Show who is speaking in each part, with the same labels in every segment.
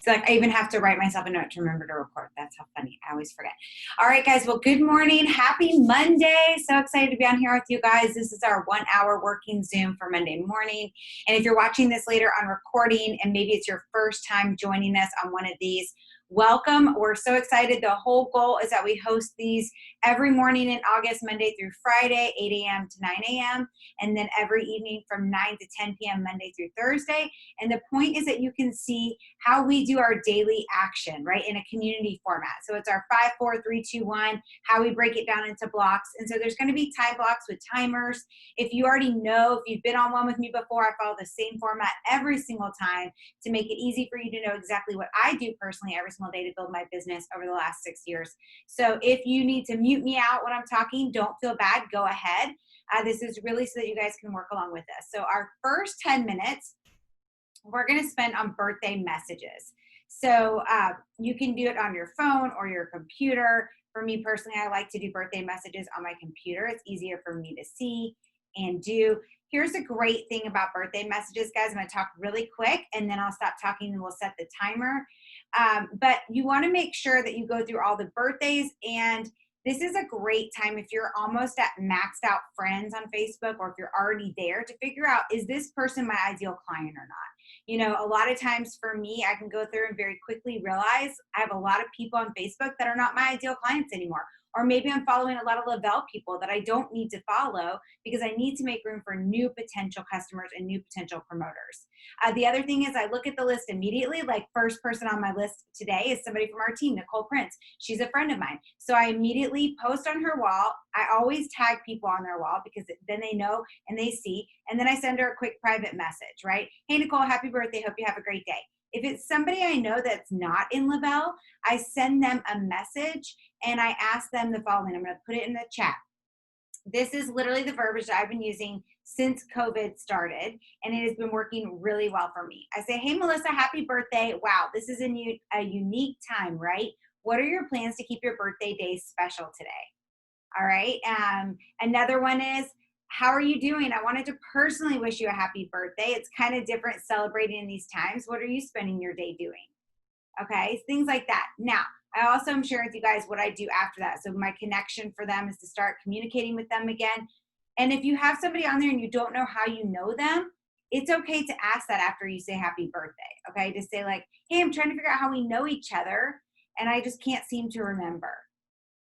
Speaker 1: So like I even have to write myself a note to remember to record. That's how funny. I always forget. All right, guys. Well, good morning. Happy Monday. So excited to be on here with you guys. This is our 1 hour working Zoom for Monday morning. And if you're watching this later on recording and maybe it's your first time joining us on one of these, welcome. We're so excited. The whole goal is that we host these every morning in August, Monday through Friday, 8 a.m. to 9 a.m. And then every evening from 9 to 10 p.m. Monday through Thursday. And the point is that you can see how we do our daily action, right, in a community format. So it's our 5, 4, 3, 2, 1, how we break it down into blocks. And so there's going to be time blocks with timers. If you already know, if you've been on one with me before, I follow the same format every single time to make it easy for you to know exactly what I do personally every single day to build my business over the last 6 years. So if you need to mute me out when I'm talking, don't feel bad, go ahead. This is really so that you guys can work along with us. So our first 10 minutes, we're going to spend on birthday messages. So you can do it on your phone or your computer. For me personally, I like to do birthday messages on my computer. It's easier for me to see and do. Here's a great thing about birthday messages, guys. I'm going to talk really quick and then I'll stop talking and we'll set the timer. But you want to make sure that you go through all the birthdays, and this is a great time if you're almost at maxed out friends on Facebook, or if you're already there, to figure out, is this person my ideal client or not? You know, a lot of times for me, I can go through and very quickly realize I have a lot of people on Facebook that are not my ideal clients anymore. Or maybe I'm following a lot of Lavelle people that I don't need to follow because I need to make room for new potential customers and new potential promoters. The other thing is I look at the list immediately. Like, first person on my list today is somebody from our team, Nicole Prince. She's a friend of mine. So I immediately post on her wall. I always tag people on their wall because then they know and they see. And then I send her a quick private message, right? Hey, Nicole, happy birthday. Hope you have a great day. If it's somebody I know that's not in Lavelle, I send them a message and I ask them the following. I'm going to put it in the chat. This is literally the verbiage that I've been using since COVID started, and it has been working really well for me. I say, hey, Melissa, happy birthday. Wow, this is a unique time, right? What are your plans to keep your birthday day special today? All right. Another one is, how are you doing? I wanted to personally wish you a happy birthday. It's kind of different celebrating in these times. What are you spending your day doing? Okay, things like that. Now, I also am sharing with you guys what I do after that. So my connection for them is to start communicating with them again. And if you have somebody on there and you don't know how you know them, it's okay to ask that after you say happy birthday. Okay, to say like, hey, I'm trying to figure out how we know each other and I just can't seem to remember.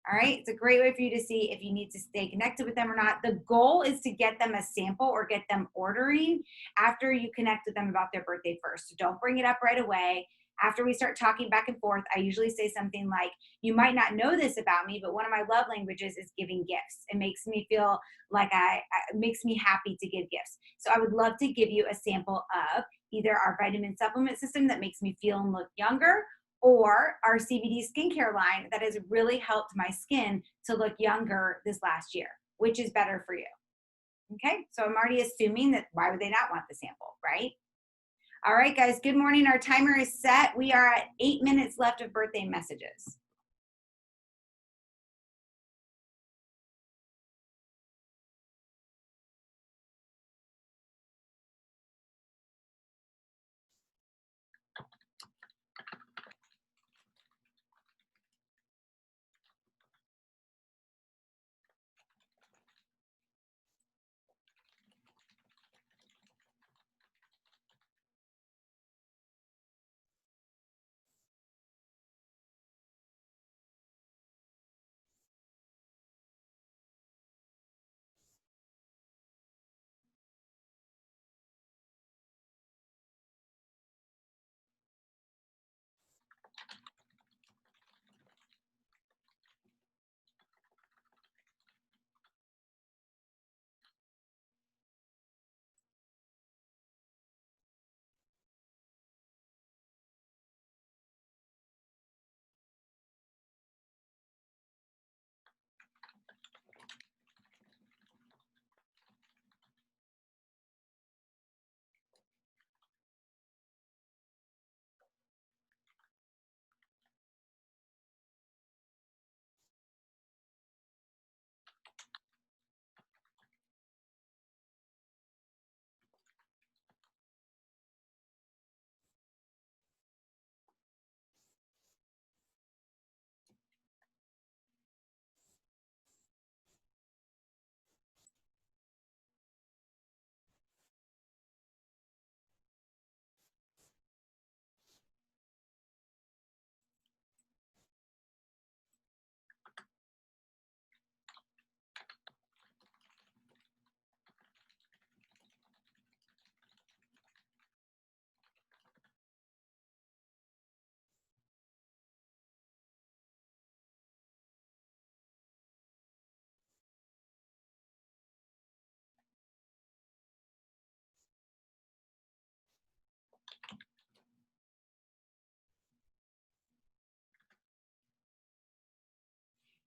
Speaker 1: All right, it's a great way for you to see if you need to stay connected with them or not. The goal is to get them a sample or get them ordering after you connect with them about their birthday first. So don't bring it up right away. After we start talking back and forth, I usually say something like, you might not know this about me, but one of my love languages is giving gifts. It makes me feel like it makes me happy to give gifts. So I would love to give you a sample of either our vitamin supplement system that makes me feel and look younger, or our CBD skincare line that has really helped my skin to look younger this last year. Which is better for you? Okay, so I'm already assuming that why would they not want the sample, right? All right, guys, good morning. Our timer is set. We are at 8 minutes left of birthday messages.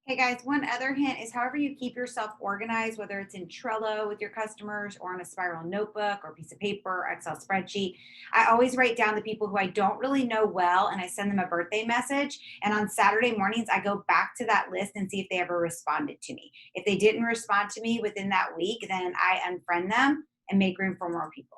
Speaker 1: Hey guys, one other hint is however you keep yourself organized, whether it's in Trello with your customers or on a spiral notebook or piece of paper, or Excel spreadsheet. I always write down the people who I don't really know well and I send them a birthday message. And on Saturday mornings, I go back to that list and see if they ever responded to me. If they didn't respond to me within that week, then I unfriend them and make room for more people.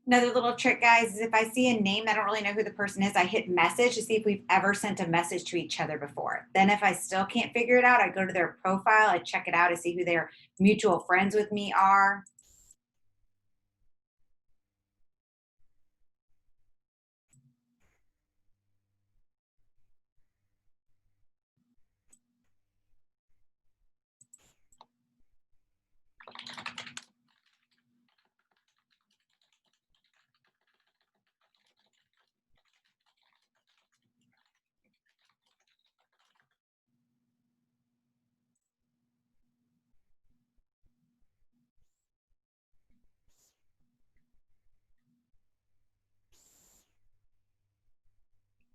Speaker 1: Another little trick, guys, is if I see a name, I don't really know who the person is, I hit message to see if we've ever sent a message to each other before. Then if I still can't figure it out, I go to their profile, I check it out to see who their mutual friends with me are.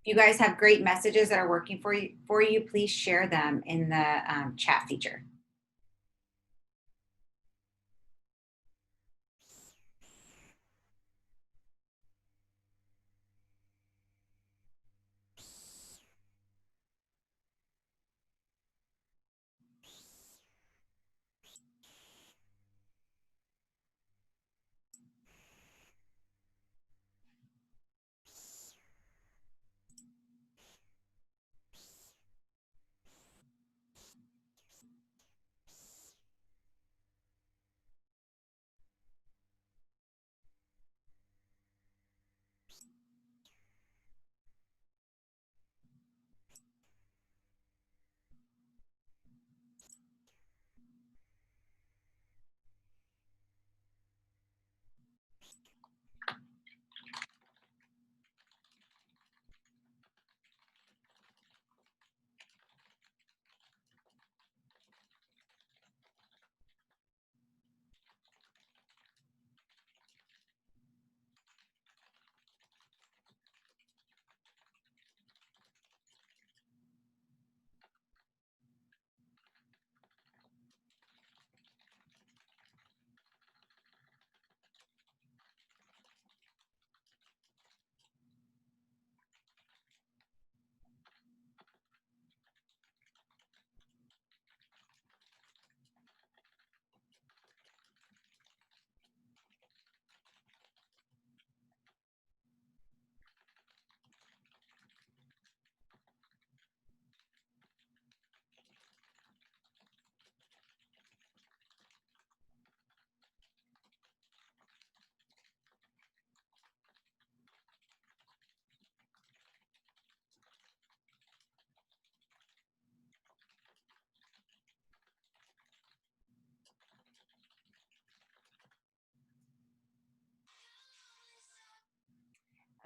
Speaker 1: If you guys have great messages that are working for you, please share them in the chat feature.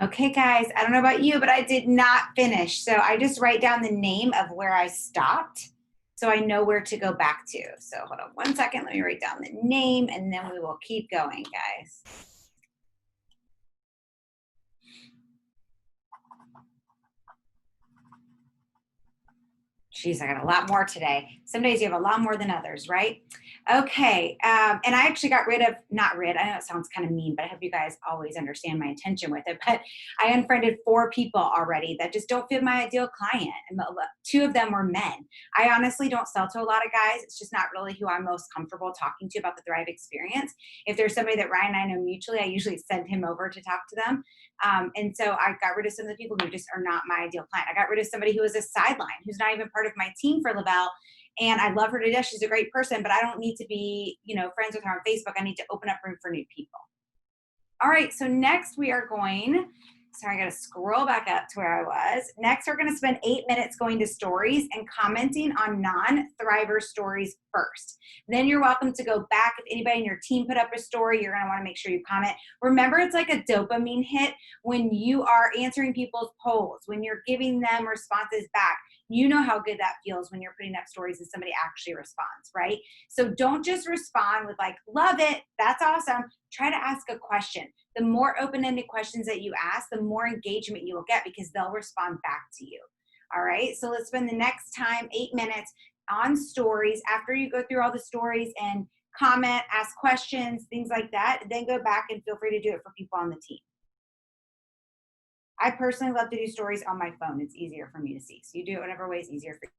Speaker 1: Okay, guys, I don't know about you, but I did not finish. So I just write down the name of where I stopped so I know where to go back to. So hold on one second. Let me write down the name and then we will keep going, guys. Jeez, I got a lot more today. Some days you have a lot more than others, right? Okay. And I actually got rid of, not rid, I know it sounds kind of mean, but I hope you guys always understand my intention with it. But I unfriended 4 people already that just don't fit my ideal client. And 2 of them were men. I honestly don't sell to a lot of guys. It's just not really who I'm most comfortable talking to about the Thrive experience. If there's somebody that Ryan and I know mutually, I usually send him over to talk to them. And so I got rid of some of the people who just are not my ideal client. I got rid of somebody who was a sideline, who's not even part of my team for Lavelle. And I love her to death. She's a great person, but I don't need to be, friends with her on Facebook. I need to open up room for new people. All right, so next we are going, sorry, I gotta scroll back up to where I was. Next, we're gonna spend 8 minutes going to stories and commenting on non-Thriver stories first. Then you're welcome to go back. If anybody in your team put up a story, you're gonna wanna make sure you comment. Remember, it's like a dopamine hit when you are answering people's polls, when you're giving them responses back. You know how good that feels when you're putting up stories and somebody actually responds, right? So don't just respond with like, love it, that's awesome. Try to ask a question. The more open-ended questions that you ask, the more engagement you will get because they'll respond back to you. All right, so let's spend the next time, 8 minutes on stories. After you go through all the stories and comment, ask questions, things like that, then go back and feel free to do it for people on the team. I personally love to do stories on my phone. It's easier for me to see. So you do it whatever way is easier for you.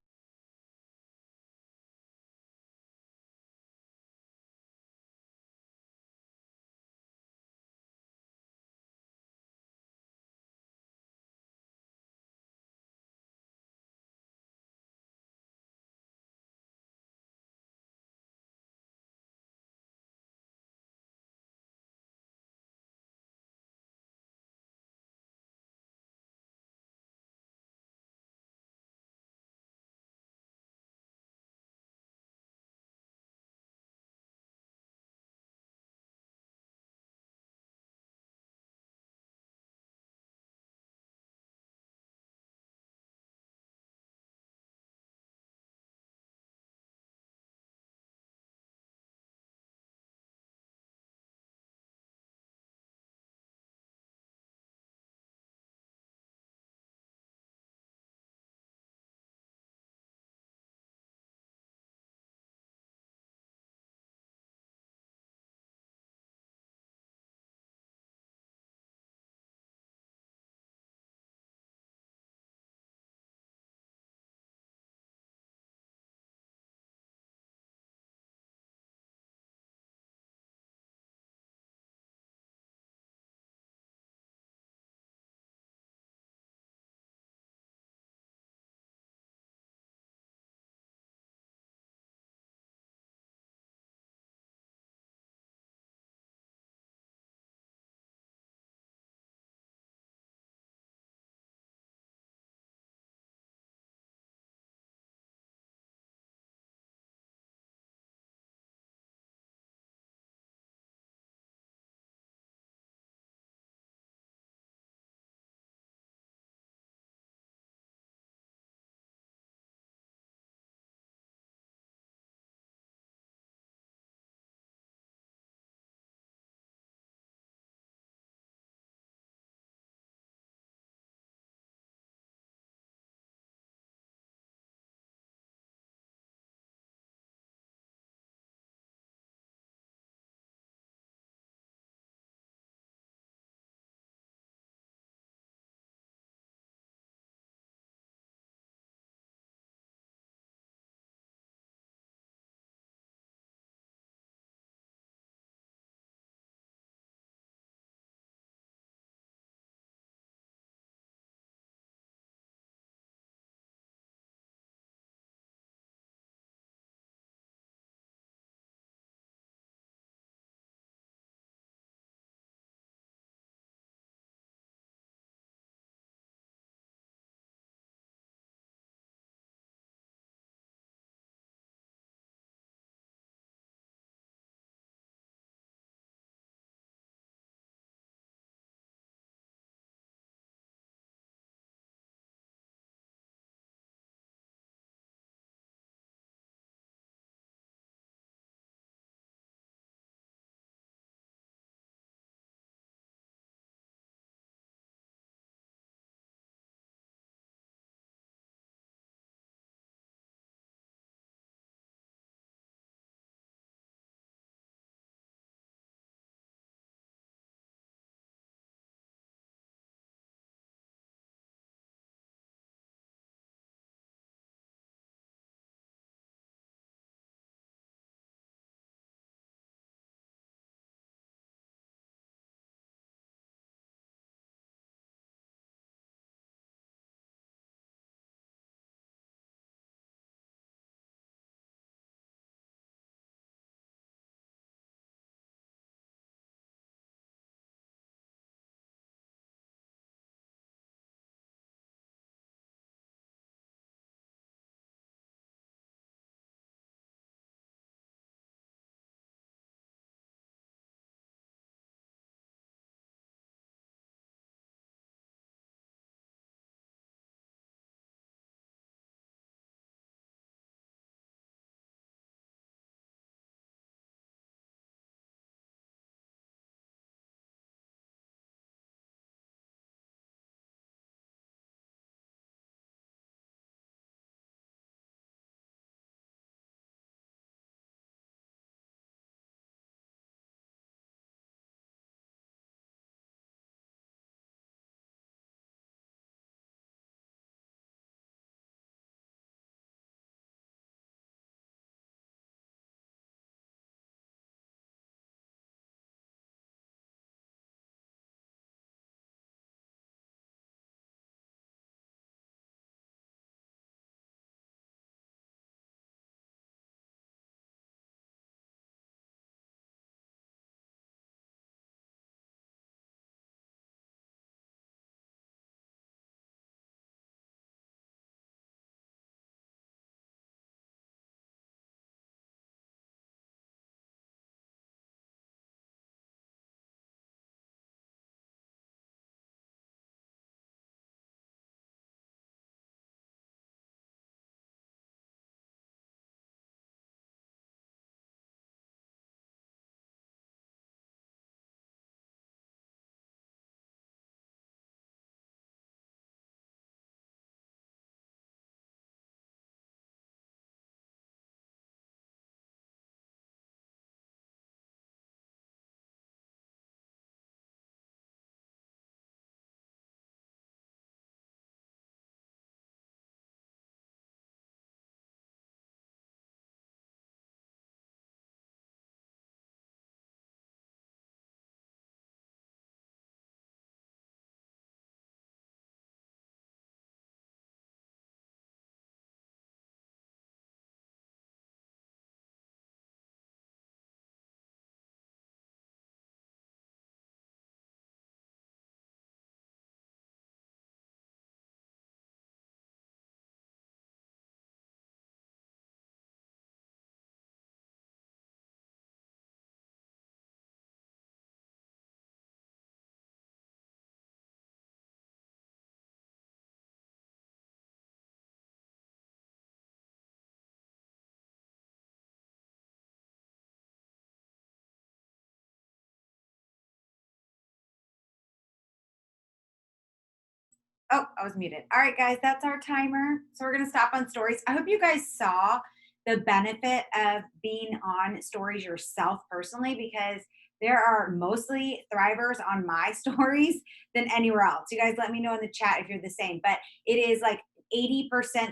Speaker 1: Oh, I was muted. All right, guys, that's our timer. So we're going to stop on stories. I hope you guys saw the benefit of being on stories yourself personally, because there are mostly thrivers on my stories than anywhere else. You guys let me know in the chat if you're the same, but it is like 80%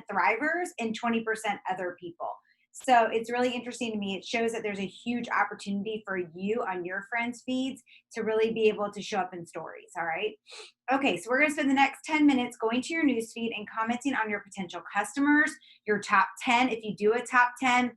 Speaker 1: thrivers and 20% other people. So it's really interesting to me. It shows that there's a huge opportunity for you on your friends' feeds to really be able to show up in stories. All right. Okay, so we're going to spend the next 10 minutes going to your newsfeed and commenting on your potential customers, your top 10, if you do a top 10,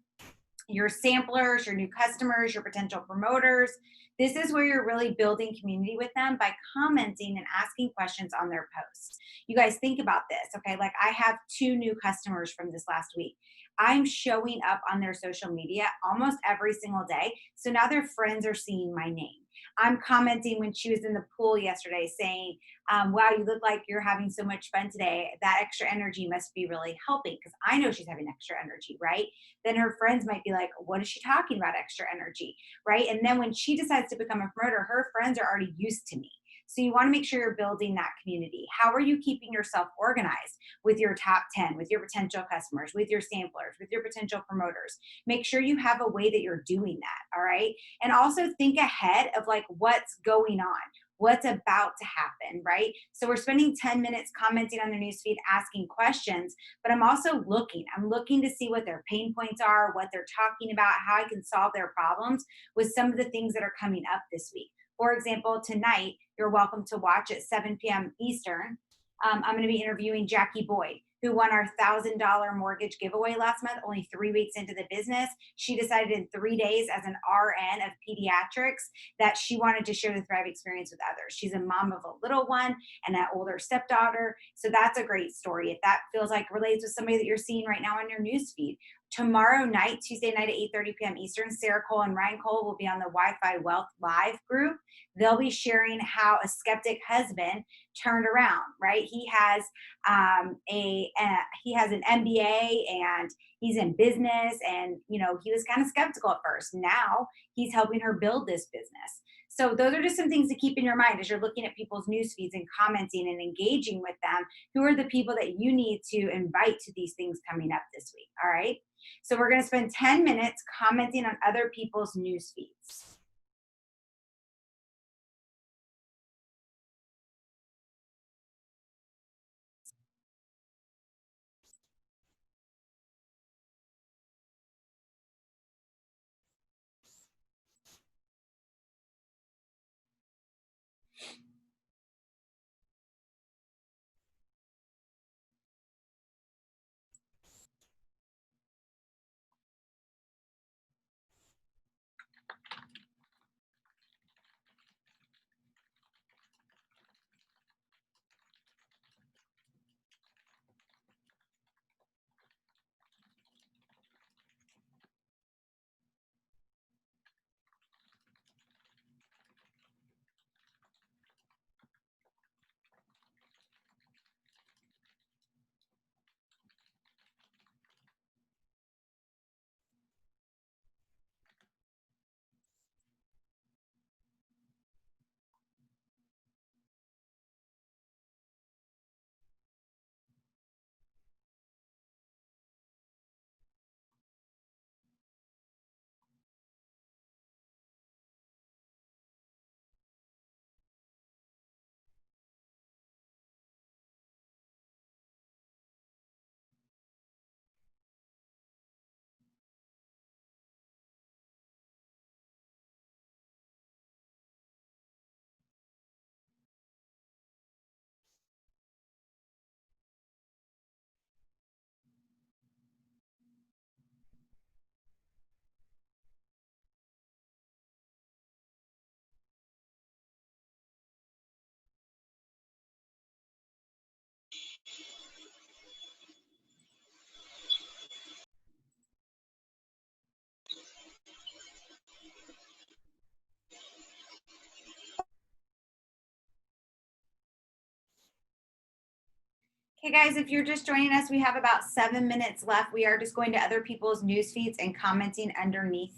Speaker 1: your samplers, your new customers, your potential promoters. This is where you're really building community with them by commenting and asking questions on their posts. You guys think about this, okay? Like I have 2 new customers from this last week. I'm showing up on their social media almost every single day. So now their friends are seeing my name. I'm commenting when she was in the pool yesterday saying, wow, you look like you're having so much fun today. That extra energy must be really helping, because I know she's having extra energy, right? Then her friends might be like, what is she talking about, extra energy, right? And then when she decides to become a promoter, her friends are already used to me. So you want to make sure you're building that community. How are you keeping yourself organized with your top 10, with your potential customers, with your samplers, with your potential promoters? Make sure you have a way that you're doing that, all right? And also think ahead of like what's going on, what's about to happen, right? So we're spending 10 minutes commenting on their newsfeed, asking questions, but I'm also looking. I'm looking to see what their pain points are, what they're talking about, how I can solve their problems with some of the things that are coming up this week. For example, tonight, you're welcome to watch at 7 p.m. Eastern. I'm going to be interviewing Jackie Boyd, who won our $1,000 mortgage giveaway last month, only 3 weeks into the business. She decided in 3 days as an RN of pediatrics that she wanted to share the Thrive experience with others. She's a mom of a little one and an older stepdaughter. So that's a great story. If that feels like relates with somebody that you're seeing right now on your newsfeed. Tomorrow night, Tuesday night at 8:30 p.m. Eastern, Sarah Cole and Ryan Cole will be on the Wi-Fi Wealth Live group. They'll be sharing how a skeptic husband turned around, right? He has he has an MBA and he's in business, and he was kind of skeptical at first. Now he's helping her build this business. So those are just some things to keep in your mind as you're looking at people's news feeds and commenting and engaging with them. Who are the people that you need to invite to these things coming up this week? All right. So we're going to spend 10 minutes commenting on other people's news feeds. Okay, guys, if you're just joining us, we have about 7 minutes left. We are just going to other people's news feeds and commenting underneath.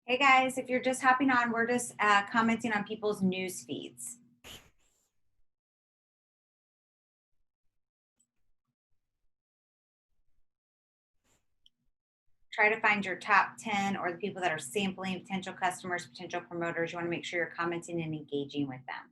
Speaker 1: Hey guys, if you're just hopping on, we're just commenting on people's news feeds. Try to find your top 10 or the people that are sampling, potential customers, potential promoters. You want to make sure you're commenting and engaging with them.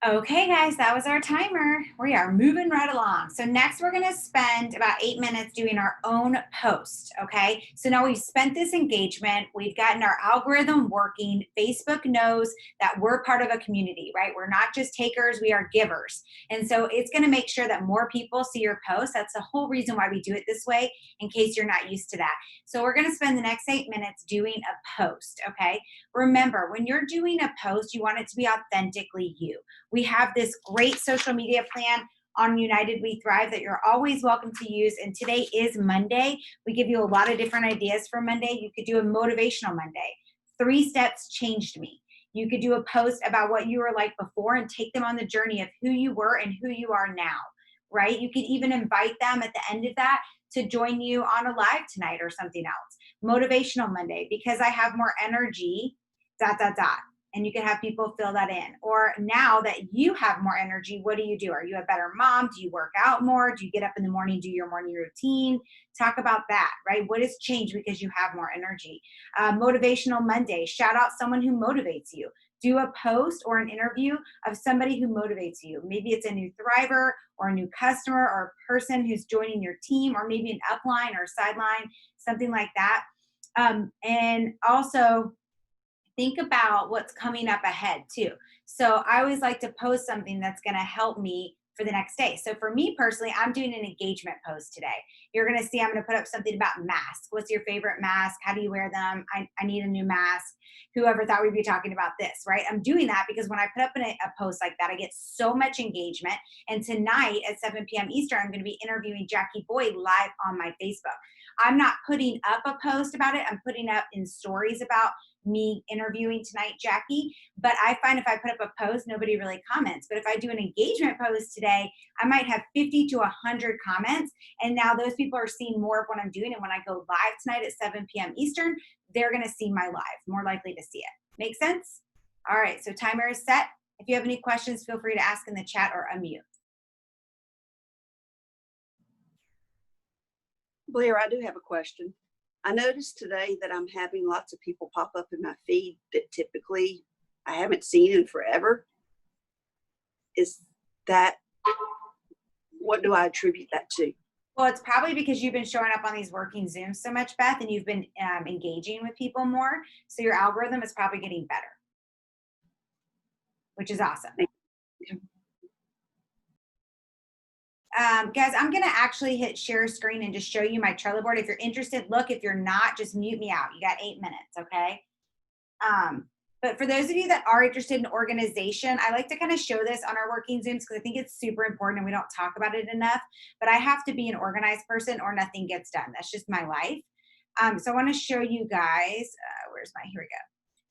Speaker 1: Okay, guys, that was our timer. We are moving right along. So next we're going to spend about 8 minutes doing our own post. Okay, so now we've spent this engagement. We've gotten our algorithm working. Facebook knows that we're part of a community, right? We're not just takers, we are givers. And so it's going to make sure that more people see your post. That's the whole reason why we do it this way, in case you're not used to that. So we're going to spend the next 8 minutes doing a post. Okay, remember, when you're doing a post, you want it to be authentically you. We have this great social media plan on United We Thrive that you're always welcome to use. And today is Monday. We give you a lot of different ideas for Monday. You could do a motivational Monday. 3 steps changed me. You could do a post about what you were like before and take them on the journey of who you were and who you are now, right? You could even invite them at the end of that to join you on a live tonight or something else. Motivational Monday, because I have more energy, dot, dot, dot. And you can have people fill that in. Or now that you have more energy, what do you do? Are you a better mom? Do you work out more? Do you get up in the morning, do your morning routine? Talk about that, right? What has changed because you have more energy? Motivational Monday, shout out someone who motivates you. Do a post or an interview of somebody who motivates you. Maybe it's a new thriver or a new customer or a person who's joining your team, or maybe an upline or sideline, something like that. And also, think about what's coming up ahead too. So I always like to post something that's going to help me for the next day. So for me personally, I'm doing an engagement post today. You're going to see I'm going to put up something about masks. What's your favorite mask? How do you wear them? I need a new mask. Whoever thought we'd be talking about this, right? I'm doing that because when I put up a post like that, I get so much engagement. And tonight at 7 p.m. Eastern, I'm going to be interviewing Jackie Boyd live on my Facebook. I'm not putting up a post about it. I'm putting up in stories about me interviewing tonight, Jackie. But I find if I put up a post, nobody really comments. But if I do an engagement post today, I might have 50 to 100 comments. And now those people are seeing more of what I'm doing. And when I go live tonight at 7 p.m. Eastern, they're going to see my live, more likely to see it. Make sense? All right, so timer is set. If you have any questions, feel free to ask in the chat or unmute.
Speaker 2: Blair, I do have a question. I noticed today that I'm having lots of people pop up in my feed that typically I haven't seen in forever. Is that, what do I attribute that to?
Speaker 1: Well, it's probably because you've been showing up on these working Zooms so much, Beth, and you've been engaging with people more. So your algorithm is probably getting better, which is awesome. Guys, I'm going to actually hit share screen and just show you my Trello board. If you're interested, look. If you're not, just mute me out. You got 8 minutes, okay? But for those of you that are interested in organization, I like to kind of show this on our working Zooms because I think it's super important and we don't talk about it enough. But I have to be an organized person or nothing gets done. That's just my life. So I want to show you guys, here we go.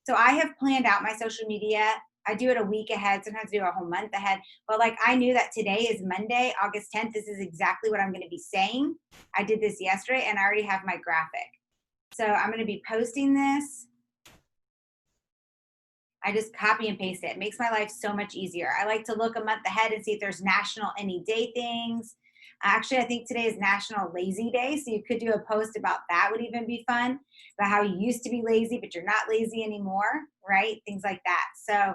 Speaker 1: So I have planned out my social media. I do it a week ahead, sometimes I do a whole month ahead. But like I knew that today is Monday, August 10th. This is exactly what I'm going to be saying. I did this yesterday and I already have my graphic. So I'm going to be posting this. I just copy and paste it. It makes my life so much easier. I like to look a month ahead and see if there's national any day things. Actually, I think today is National Lazy Day, so you could do a post about that, would even be fun, about how you used to be lazy, but you're not lazy anymore, right? Things like that. So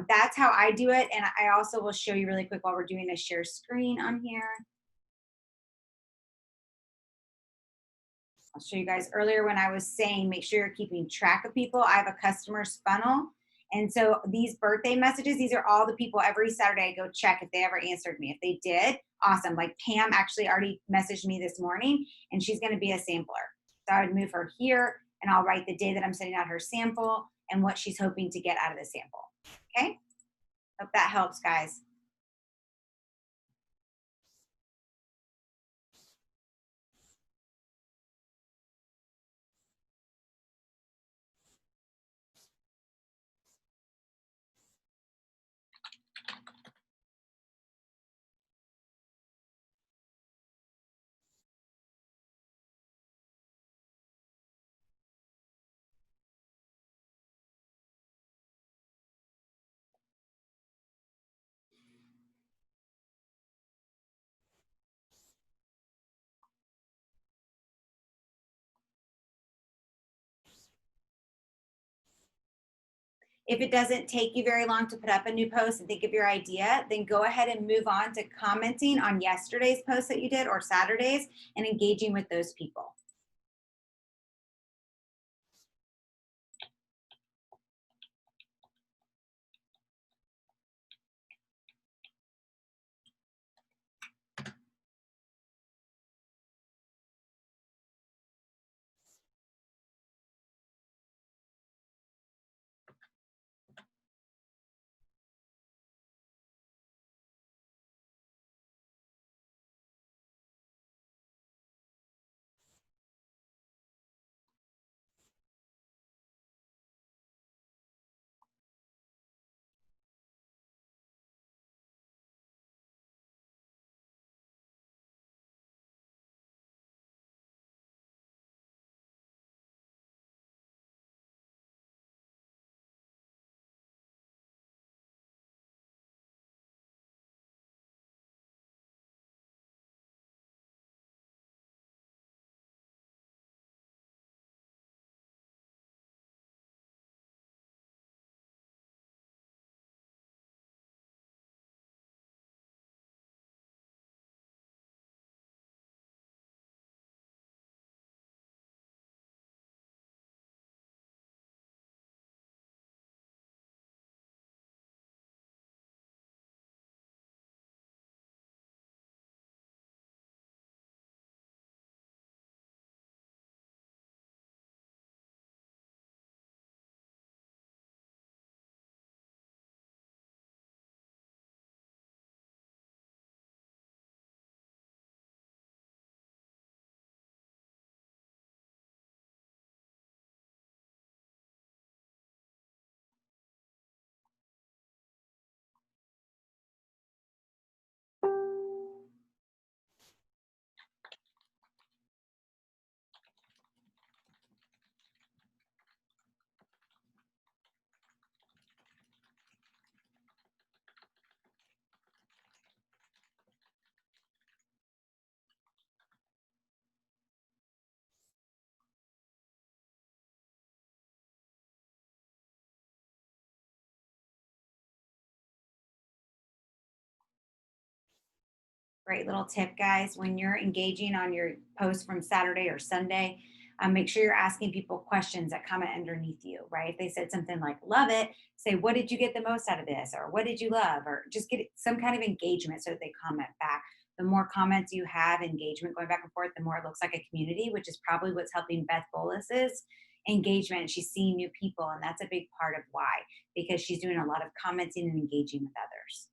Speaker 1: that's how I do it, and I also will show you really quick while we're doing a share screen on here. I'll show you guys earlier when I was saying make sure you're keeping track of people. I have a customer's funnel. And so these birthday messages, these are all the people every Saturday I go check if they ever answered me. If they did, awesome. Like Pam actually already messaged me this morning and she's going to be a sampler. So I would move her here and I'll write the day that I'm sending out her sample and what she's hoping to get out of the sample. Okay. Hope that helps, guys. If it doesn't take you very long to put up a new post and think of your idea, then go ahead and move on to commenting on yesterday's post that you did or Saturday's and engaging with those people. Great little tip, guys. When you're engaging on your post from Saturday or Sunday, make sure you're asking people questions that comment underneath you, right? If they said something like, love it, say, what did you get the most out of this? Or what did you love? Or just get some kind of engagement so that they comment back. The more comments you have, engagement going back and forth, the more it looks like a community, which is probably what's helping Beth Bolus's engagement. She's seeing new people, and that's a big part of why, because she's doing a lot of commenting and engaging with others.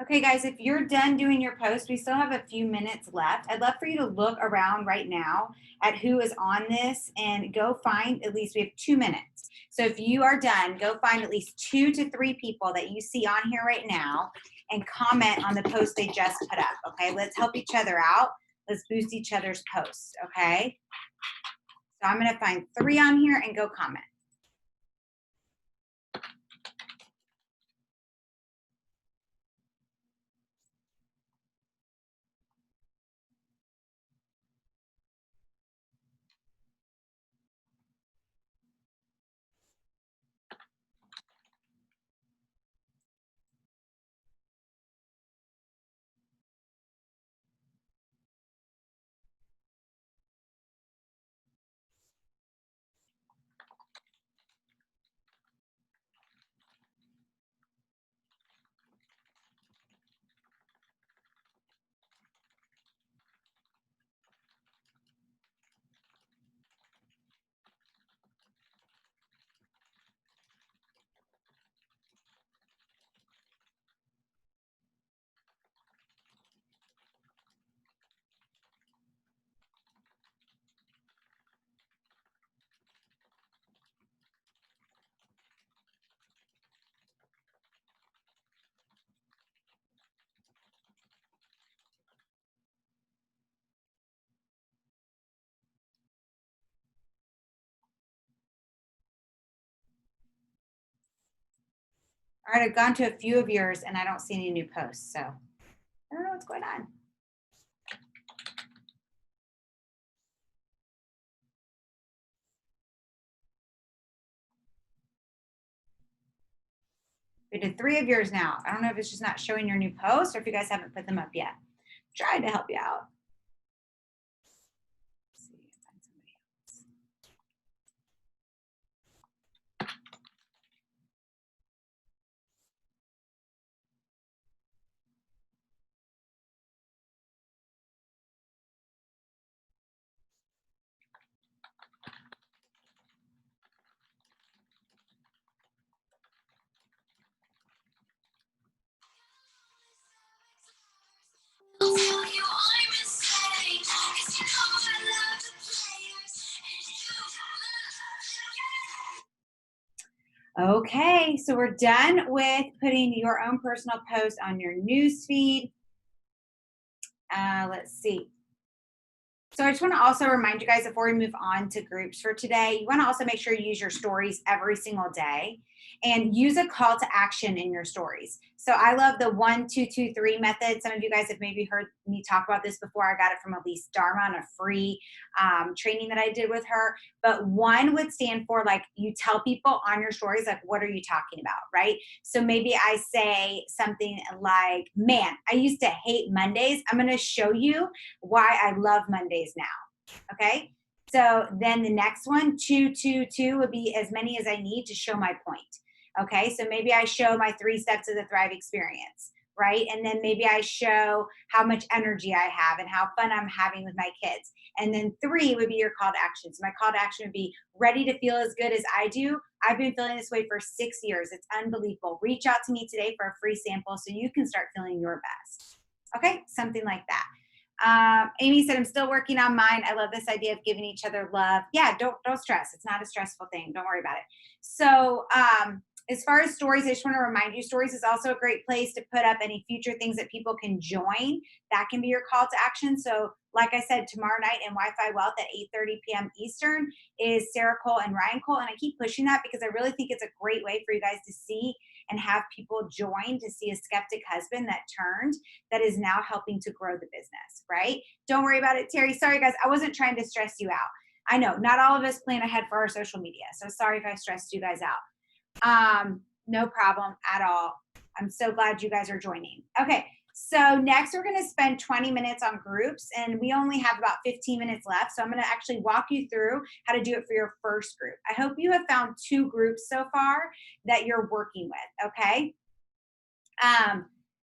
Speaker 1: Okay, guys, if you're done doing your post, we still have a few minutes left. I'd love for you to look around right now at who is on this and go find at least, we have 2 minutes. So if you are done, go find at least 2 to 3 people that you see on here right now and comment on the post they just put up, okay? Let's help each other out. Let's boost each other's posts, okay? So I'm gonna find 3 on here and go comment. All right, I've gone to a few of yours and I don't see any new posts, so I don't know what's going on. We did 3 of yours now. I don't know if it's just not showing your new posts or if you guys haven't put them up yet. Trying to help you out. Let's see, find somebody else. Okay, so we're done with putting your own personal post on your news feed. Let's see. So I just want to also remind you guys before we move on to groups for today, you want to also make sure you use your stories every single day. and use a call to action in your stories. So I love the 1-2-2-3 method. Some of you guys have maybe heard me talk about this before. I got it from Elise Dharma on a free training that I did with her. But one would stand for like you tell people on your stories, like, what are you talking about, right? So maybe I say something like, man, I used to hate Mondays. I'm going to show you why I love Mondays now. Okay. So then the next one, 2-2-2 would be as many as I need to show my point. Okay, so maybe I show my 3 steps of the Thrive experience, right? And then maybe I show how much energy I have and how fun I'm having with my kids. And then 3 would be your call to action. So my call to action would be ready to feel as good as I do. I've been feeling this way for 6 years. It's unbelievable. Reach out to me today for a free sample so you can start feeling your best. Okay, something like that. Amy said, I'm still working on mine. I love this idea of giving each other love. Yeah, don't stress. It's not a stressful thing. Don't worry about it. So as far as stories, I just want to remind you, stories is also a great place to put up any future things that people can join. That can be your call to action. So like I said, tomorrow night in Wi-Fi Wealth at 8:30 p.m. Eastern is Sarah Cole and Ryan Cole. And I keep pushing that because I really think it's a great way for you guys to see and have people join to see a skeptic husband that turned, that is now helping to grow the business, right? Don't worry about it, Terry. Sorry, guys. I wasn't trying to stress you out. I know not all of us plan ahead for our social media. So sorry if I stressed you guys out. No problem at all. I'm so glad you guys are joining. Okay, so next we're going to spend 20 minutes on groups, and we only have about 15 minutes left. So I'm going to actually walk you through how to do it for your first group. I hope you have found 2 groups so far that you're working with. Okay.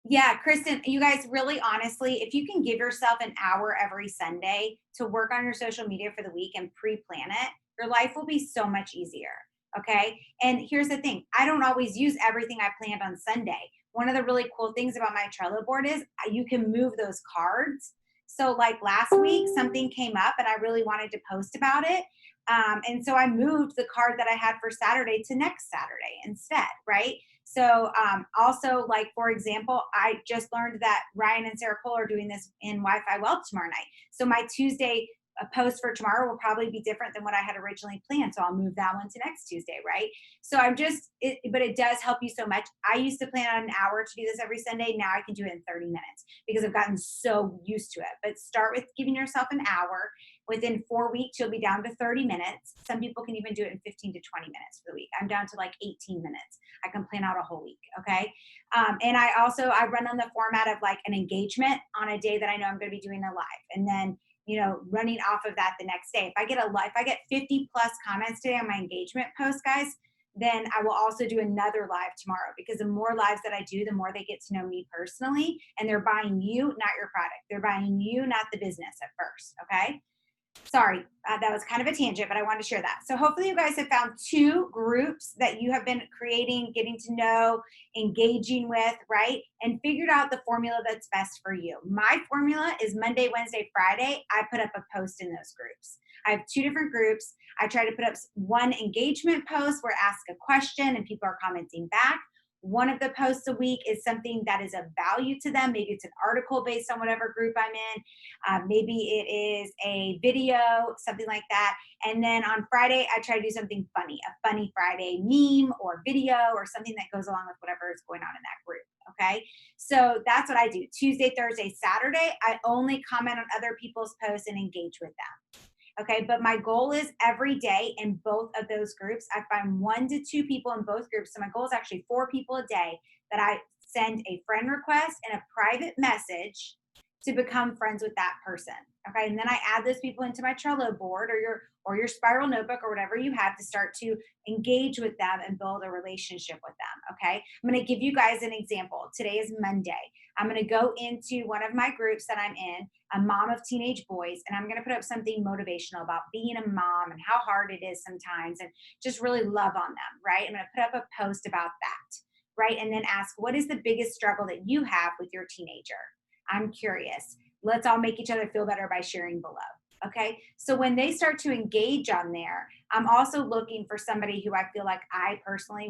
Speaker 1: Yeah, Kristen, you guys, really honestly, if you can give yourself an hour every Sunday to work on your social media for the week and pre-plan it, your life will be so much easier. Okay. And here's the thing. I don't always use everything I planned on Sunday. One of the really cool things about my Trello board is you can move those cards. So like last week, something came up and I really wanted to post about it. And so I moved the card that I had for Saturday to next Saturday instead, right? So also, like, for example, I just learned that Ryan and Sarah Cole are doing this in Wi-Fi Wealth tomorrow night. So my Tuesday post for tomorrow will probably be different than what I had originally planned. So I'll move that one to next Tuesday, right? So but it does help you so much. I used to plan on an hour to do this every Sunday. Now I can do it in 30 minutes because I've gotten so used to it. But start with giving yourself an hour. Within 4 weeks, you'll be down to 30 minutes. Some people can even do it in 15 to 20 minutes for the week. I'm down to like 18 minutes. I can plan out a whole week, okay? And I run on the format of like an engagement on a day that I know I'm going to be doing a live. And then, running off of that the next day. If I get 50 plus comments today on my engagement post, guys, then I will also do another live tomorrow, because the more lives that I do, the more they get to know me personally, and they're buying you, not your product. They're buying you, not the business at first, okay? Sorry, that was kind of a tangent, but I wanted to share that. So hopefully you guys have found 2 groups that you have been creating, getting to know, engaging with, right? And figured out the formula that's best for you. My formula is Monday, Wednesday, Friday. I put up a post in those groups. I have 2 different groups. I try to put up one engagement post where I ask a question and people are commenting back. One of the posts a week is something that is of value to them. Maybe it's an article based on whatever group I'm in. Maybe it is a video, something like that. And then on Friday, I try to do something funny, a funny Friday meme or video or something that goes along with whatever is going on in that group. Okay. So that's what I do. Tuesday, Thursday, Saturday, I only comment on other people's posts and engage with them. Okay, but my goal is every day in both of those groups, I find 1 to 2 people in both groups. So my goal is actually 4 people a day that I send a friend request and a private message to become friends with that person. Okay, and then I add those people into my Trello board or your spiral notebook or whatever you have to start to engage with them and build a relationship with them. Okay, I'm going to give you guys an example. Today is Monday. I'm going to go into one of my groups that I'm in, a mom of teenage boys, and I'm going to put up something motivational about being a mom and how hard it is sometimes, and just really love on them, right? I'm going to put up a post about that, right? And then ask, what is the biggest struggle that you have with your teenager? I'm curious. Let's all make each other feel better by sharing below. Okay. So when they start to engage on there, I'm also looking for somebody who I feel like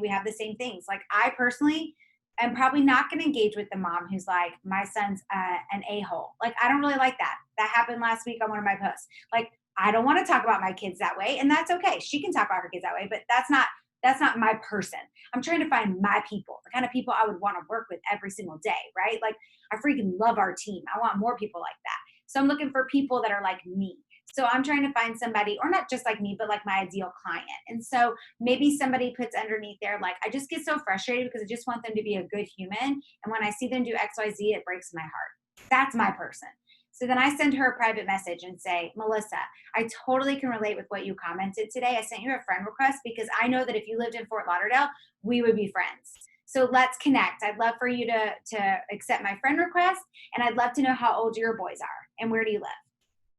Speaker 1: we have the same things. Like I personally am probably not going to engage with the mom who's like, my son's an a-hole. Like, I don't really like that. That happened last week on one of my posts. Like, I don't want to talk about my kids that way. And that's okay. She can talk about her kids that way, but that's not That's not my person. I'm trying to find my people, the kind of people I would want to work with every single day, right? Like, I freaking love our team. I want more people like that. So I'm looking for people that are like me. So I'm trying to find somebody, or not just like me, but like my ideal client. And so maybe somebody puts underneath there, like, I just get so frustrated because I just want them to be a good human. And when I see them do XYZ, it breaks my heart. That's my person. So then I send her a private message and say, Melissa, I totally can relate with what you commented today. I sent you a friend request because I know that if you lived in Fort Lauderdale, we would be friends. So let's connect. I'd love for you to accept my friend request, and I'd love to know how old your boys are and where do you live,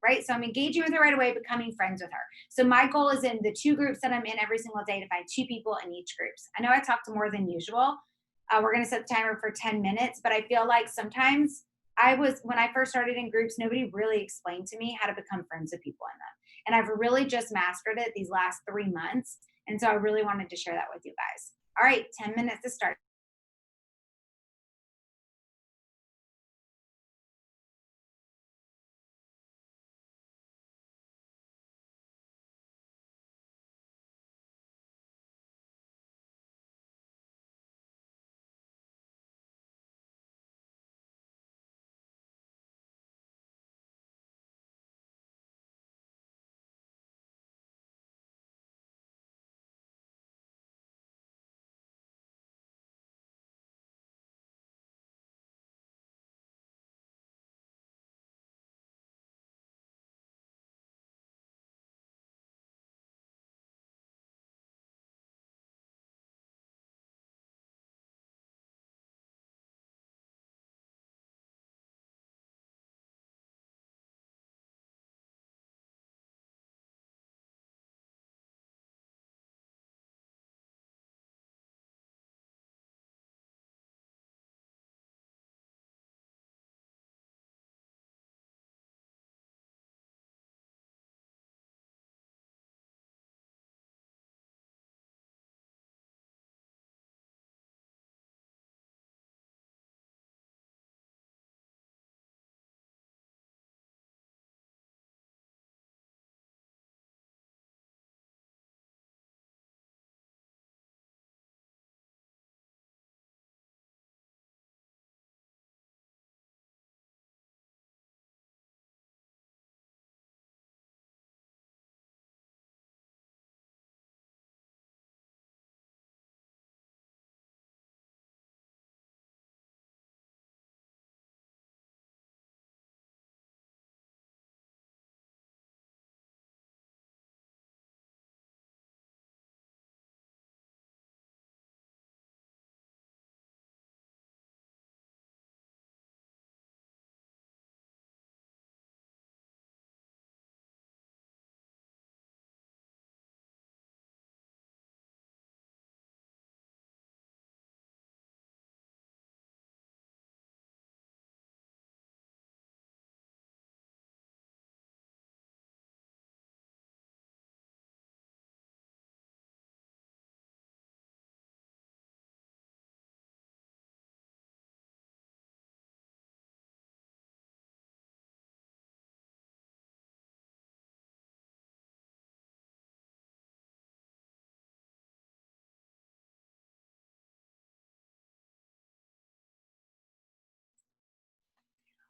Speaker 1: right? So I'm engaging with her right away, becoming friends with her. So my goal is in the 2 groups that I'm in every single day to find 2 people in each groups. I know I talk to more than usual. We're going to set the timer for 10 minutes, but I feel like sometimes when I first started in groups, nobody really explained to me how to become friends with people in them. And I've really just mastered it these last 3 months. And so I really wanted to share that with you guys. All right, 10 minutes to start.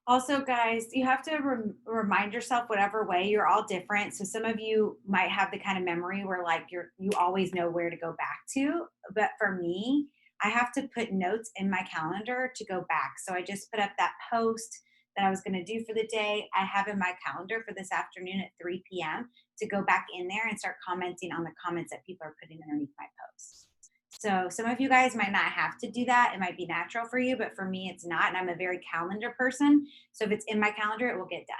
Speaker 1: Also, guys, you have to remind yourself whatever way, you're all different. So some of you might have the kind of memory where like you always know where to go back to. But for me, I have to put notes in my calendar to go back. So I just put up that post that I was going to do for the day. I have in my calendar for this afternoon at 3 p.m. to go back in there and start commenting on the comments that people are putting underneath my posts. So some of you guys might not have to do that. It might be natural for you, but for me, it's not. And I'm a very calendar person. So if it's in my calendar, it will get done.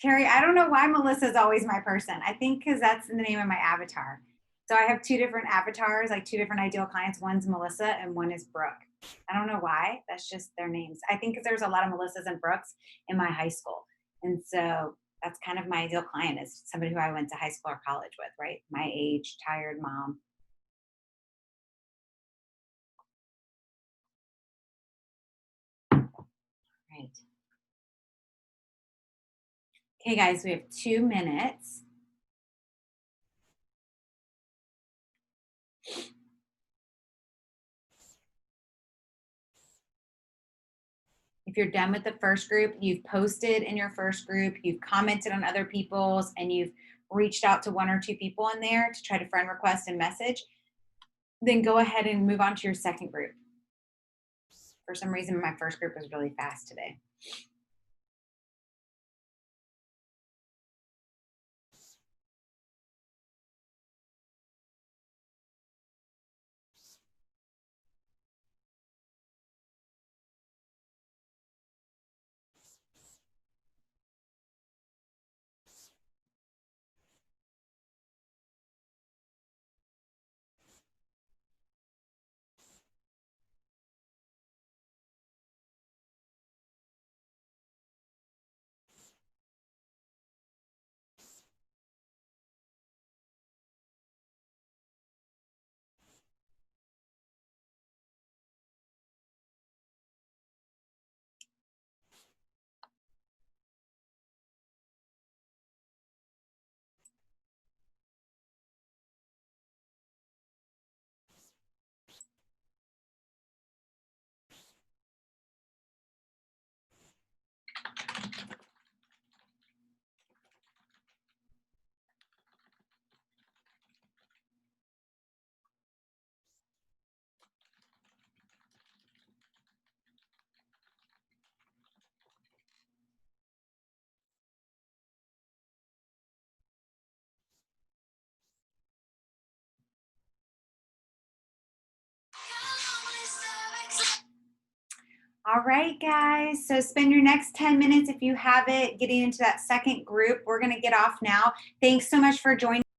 Speaker 1: Terry, I don't know why Melissa is always my person. I think because that's the name of my avatar. So I have two different avatars, like two different ideal clients. One's Melissa and one is Brooke. I don't know why. That's just their names. I think because there's a lot of Melissas and Brooks in my high school. And so that's kind of my ideal client is somebody who I went to high school or college with, right? My age, tired mom. Right. Okay, guys, we have 2 minutes. If you're done with the first group, you've posted in your first group, you've commented on other people's, and you've reached out to 1 or 2 people in there to try to friend request and message, then go ahead and move on to your second group. For some reason, my first group was really fast today. All right, guys. So spend your next 10 minutes if you have it getting into that second group. We're going to get off now. Thanks so much for joining.